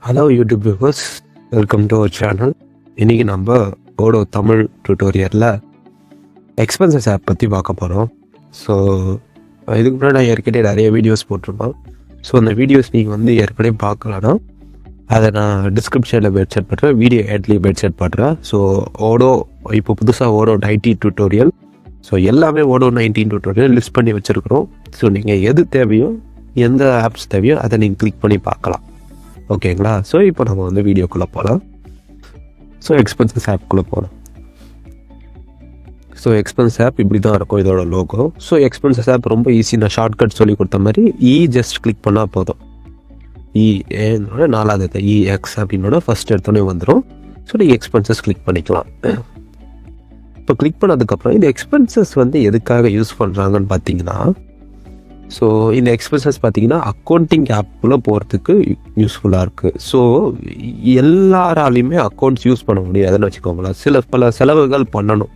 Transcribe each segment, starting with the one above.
Hello YouTube viewers, welcome to our channel. இன்றைக்கி நம்ம Odoo Tamil டியூட்டோரியலில் எக்ஸ்பென்சஸ் ஆப் பற்றி பார்க்க போகிறோம். ஸோ இதுக்கு முன்னாடி நான் ஏற்கனவே நிறைய வீடியோஸ் போட்டிருப்பேன். ஸோ அந்த வீடியோஸ் நீங்கள் வந்து ஏற்கனவே பார்க்கலன்னா அதை நான் டிஸ்கிரிப்ஷனில் வெப்சைட் பண்ணுறேன், வீடியோ ஆட்லேயும் வெப்சைட் பண்ணுறேன். ஸோ ஓடோ இப்போ புதுசாக ஓடோ 19 டியூட்டோரியல், ஸோ எல்லாமே ஓடோ 19 டியூட்டோரியல் லிஸ்ட் பண்ணி வச்சுருக்குறோம். ஸோ நீங்கள் எது தேவையோ, எந்த ஆப்ஸ் தேவையோ அதை நீங்கள் கிளிக் பண்ணி பார்க்கலாம். ஓகேங்களா? ஸோ இப்போ நம்ம வந்து வீடியோக்குள்ளே போகலாம். ஸோ எக்ஸ்பென்சஸ் ஆப்குள்ளே போகலாம். ஸோ எக்ஸ்பென்ஸ் ஆப் இப்படி தான் இருக்கும் இதோட லோகோ. ஸோ எக்ஸ்பென்சஸ் ஆப் ரொம்ப ஈஸி. நான் ஷார்ட்கட் சொல்லி கொடுத்த மாதிரி ஜஸ்ட் கிளிக் பண்ணால் போதும். ஏன்னோட 4வது எக்ஸ் அப்படின்னோட ஃபஸ்ட் எடுத்தோடனே வந்துடும். ஸோ நீங்கள் எக்ஸ்பென்சஸ் கிளிக் பண்ணிக்கலாம். இப்போ கிளிக் பண்ணதுக்கப்புறம் இந்த எக்ஸ்பென்சஸ் வந்து எதுக்காக யூஸ் பண்ணுறாங்கன்னு பார்த்தீங்கன்னா, ஸோ இந்த எக்ஸ்பென்சஸ் பார்த்தீங்கன்னா அக்கௌண்டிங் ஆப்புக்குள்ளே போகிறதுக்கு யூஸ்ஃபுல்லாக இருக்குது. ஸோ எல்லாராலையுமே அக்கௌண்ட்ஸ் யூஸ் பண்ண முடியாதுன்னு வச்சுக்கோங்களேன். பல செலவுகள் பண்ணணும்.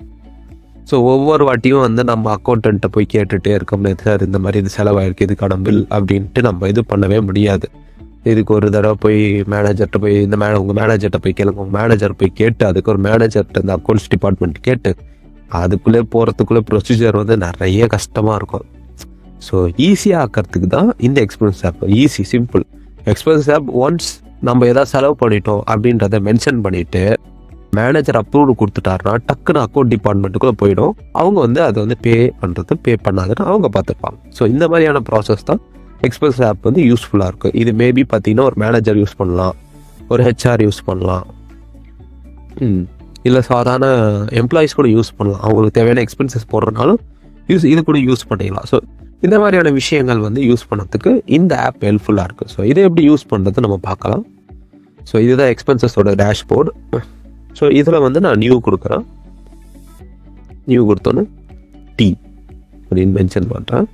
ஸோ ஒவ்வொரு வாட்டியும் வந்து நம்ம அக்கௌண்ட்டை போய் கேட்டுகிட்டே இருக்க முடியாது. சார் இந்த மாதிரி இது செலவாயிருக்கு, இதுக்கான பில் அப்படின்ட்டு நம்ம இது பண்ணவே முடியாது. இதுக்கு ஒரு தடவை போய் மேனேஜர்கிட்ட போய் உங்கள் மேனேஜர்கிட்ட போய் கேளுங்க. உங்கள் மேனேஜர் போய் கேட்டு அதுக்கு ஒரு மேனேஜர்கிட்ட இந்த அக்கௌண்ட்ஸ் டிபார்ட்மெண்ட் கேட்டு அதுக்குள்ளே போகிறதுக்குள்ளே ப்ரொசீஜர் வந்து நிறைய கஷ்டமாக இருக்கும். ஸோ ஈஸியாக ஆக்கிறதுக்கு தான் இந்த expense app. Easy, simple. Expense app once நம்ம எதாவது செலவு பண்ணிட்டோம் அப்படின்றத மென்ஷன் பண்ணிவிட்டு மேனேஜர் அப்ரூவ் கொடுத்துட்டாருன்னா டக்குன்னு அக்கௌண்ட் டிபார்ட்மெண்ட்டுக்குள்ளே போயிடும். அவங்க வந்து அதை வந்து பே பண்ணாதுன்னு அவங்க பார்த்துப்பாங்க. ஸோ இந்த மாதிரியான ப்ராசஸ் தான் எக்ஸ்பென்ஸ் ஆப் வந்து யூஸ்ஃபுல்லாக இருக்குது. இது மேபி பார்த்தீங்கன்னா ஒரு மேனேஜர் யூஸ் பண்ணலாம், ஒரு ஹெச்ஆர் யூஸ் பண்ணலாம், இல்லை சாதாரண எம்ப்ளாயீஸ் கூட யூஸ் பண்ணலாம். அவங்களுக்கு தேவையான எக்ஸ்பென்சஸ் போடுறதுனாலும் இது கூட யூஸ் பண்ணிக்கலாம். ஸோ இந்த மாதிரியான விஷயங்கள் வந்து யூஸ் பண்ணுறதுக்கு இந்த ஆப் ஹெல்ப்ஃபுல்லாக இருக்குது. ஸோ இதை எப்படி யூஸ் பண்ணுறது நம்ம பார்க்கலாம். ஸோ இதுதான் எக்ஸ்பென்சஸோட டேஷ்போர்டு. ஸோ இதில் வந்து நான் நியூ கொடுக்குறேன். நியூ கொடுத்தோன்னு டீ அப்படின்னு மென்ஷன் பண்ணுறேன்.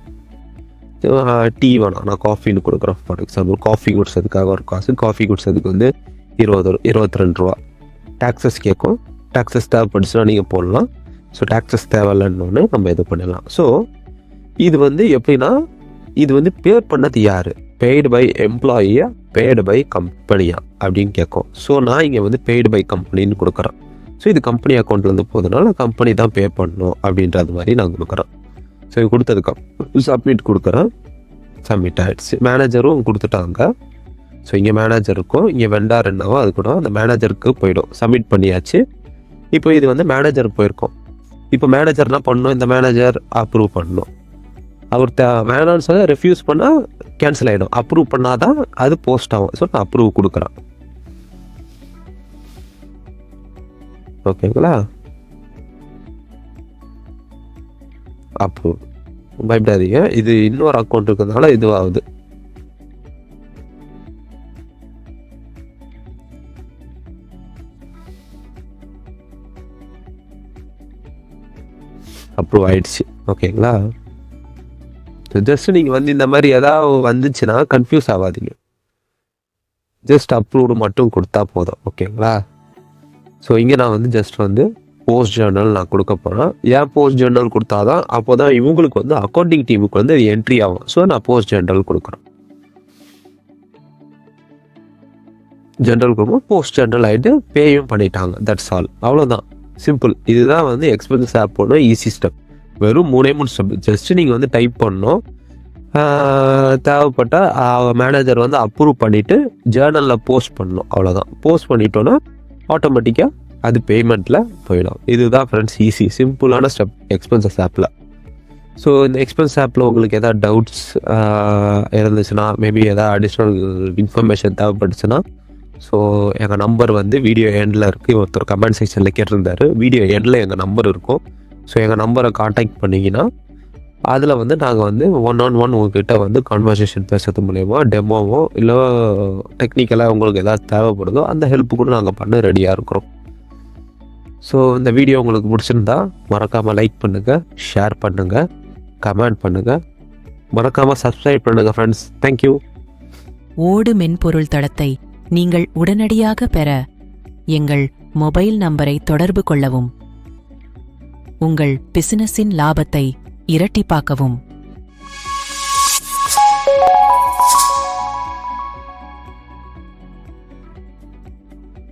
டீ வேணாம், நான் காஃபின்னு கொடுக்குறேன். ஃபார் எக்ஸாம்பிள் காஃபி குடிச்சதுக்காக ஒரு காசு, காஃபி குடிச்சதுக்கு வந்து 22 ரூபா. டேக்ஸஸ் கேட்கும். டேக்ஸஸ் தேவைப்படுச்சுன்னா நீங்கள் போடலாம். ஸோ டேக்ஸஸ் தேவையில்லைன்னு நம்ம இது பண்ணிடலாம். ஸோ இது வந்து எப்படின்னா, இது வந்து பே பண்ணது யார், பெய்டு பை எம்ப்ளாயியா பெய்டு பை கம்பெனியா அப்படின்னு கேட்கும். ஸோ நான் இங்கே வந்து பெய்டு பை கம்பெனின்னு கொடுக்குறேன். ஸோ இது கம்பெனி அக்கௌண்ட்லேருந்து போகிறதுனால கம்பெனி தான் பே பண்ணணும் அப்படின்றது மாதிரி நான் கொடுக்குறேன். ஸோ இது கொடுத்ததுக்கு சப்மிட் கொடுக்குறேன். சப்மிட் ஆகிடுச்சு. மேனேஜரும் கொடுத்துட்டாங்க. ஸோ இங்கே மேனேஜர் இருக்கும், இங்கே வெண்டார் என்னவோ அது கூட அந்த மேனேஜருக்கு போயிடும். சப்மிட் பண்ணியாச்சு. இப்போ இது வந்து மேனேஜருக்கு போயிருக்கோம். இப்போ மேனேஜர் என்ன பண்ணணும், இந்த மேனேஜர் அப்ரூவ் பண்ணணும். அவர் வேணான்னு சொல்ல ரெஃப்யூஸ் பண்ணால் கேன்சல் ஆகிடும். அப்ரூவ் பண்ணாதான் அது போஸ்ட் ஆகும். ஸோ நான் அப்ரூவ் கொடுக்குறேன். ஓகேங்களா? அப்ரூவ். பயப்படாதீங்க, இது இன்னொரு அக்கௌண்ட் இருக்கிறதுனால இதுவாகுது. அப்ரூவ் ஆயிடுச்சு. ஓகேங்களா? ஜஸ்ட் நீங்கள் வந்து இந்த மாதிரி ஏதாவது வந்துச்சுன்னா கன்ஃபியூஸ் ஆகாதீங்க. ஜஸ்ட் அப்ரூவ்டு மட்டும் கொடுத்தா போதும். ஓகேங்களா? ஸோ இங்கே நான் வந்து ஜஸ்ட் வந்து போஸ்ட் ஜேர்னல் நான் கொடுக்க போகிறேன். ஏன் போஸ்ட் ஜேர்னல் கொடுத்தாதான் அப்போ தான் இவங்களுக்கு வந்து அக்கௌண்டிங் டீமுக்கு வந்து அது என்ட்ரி ஆகும். ஸோ நான் போஸ்ட் ஜேர்னல் கொடுக்குறேன். ஜென்ரல் கொடுக்கும், போஸ்ட் ஜேர்னல் ஆகிட்டு பேயும் பண்ணிட்டாங்க. That's all. அவ்வளோதான், சிம்பிள். இதுதான் வந்து எக்ஸ்பென்சஸ் ஆப்போட ஈஸி ஸ்டெப். வெறும் 3 ஸ்டெப். ஜஸ்ட்டு நீங்கள் வந்து டைப் பண்ணணும். தேவைப்பட்ட மேனேஜர் வந்து அப்ரூவ் பண்ணிவிட்டு ஜேர்னலில் போஸ்ட் பண்ணணும். அவ்வளோதான். போஸ்ட் பண்ணிட்டோன்னா ஆட்டோமேட்டிக்காக அது பேமெண்ட்டில் போயிடும். இதுதான் ஃப்ரெண்ட்ஸ் ஈஸி சிம்பிளான ஸ்டெப் எக்ஸ்பென்சஸ் ஆப்பில். ஸோ இந்த எக்ஸ்பென்ஸ் ஆப்பில் உங்களுக்கு எதாவது டவுட்ஸ் இருந்துச்சுன்னா, மேபி எதாவது அடிஷ்னல் இன்ஃபர்மேஷன் தேவைப்பட்டுச்சுன்னா, ஸோ எங்கள் நம்பர் வந்து வீடியோ எண்டில் இருக்குது. ஒருத்தர் கமெண்ட் செக்ஷனில் கேட்டிருந்தாரு. வீடியோ எண்டில் எங்கள் நம்பர் இருக்கும். ஸோ எங்கள் நம்பரை காண்டாக்ட் பண்ணிங்கன்னா அதில் வந்து நாங்கள் வந்து 1-on-1 உங்கள்கிட்ட வந்து கான்வர்சேஷன் பேசுறது மூலயமா டெமோவோ இல்லை டெக்னிக்கலாக உங்களுக்கு எதாவது தேவைப்படுதோ அந்த ஹெல்ப்பு கூட நாங்கள் பண்ண ரெடியாக இருக்கிறோம். ஸோ இந்த வீடியோ உங்களுக்கு பிடிச்சிருந்தா மறக்காமல் லைக் பண்ணுங்கள், ஷேர் பண்ணுங்கள், கமெண்ட் பண்ணுங்கள், மறக்காமல் சப்ஸ்கிரைப் பண்ணுங்கள் ஃப்ரெண்ட்ஸ். தேங்க்யூ. ஓடு மென்பொருள் தளத்தை நீங்கள் உடனடியாக பெற எங்கள் மொபைல் நம்பரை தொடர்பு கொள்ளவும். உங்கள் பிசினஸின் லாபத்தை இரட்டிப்பாக்கவும்.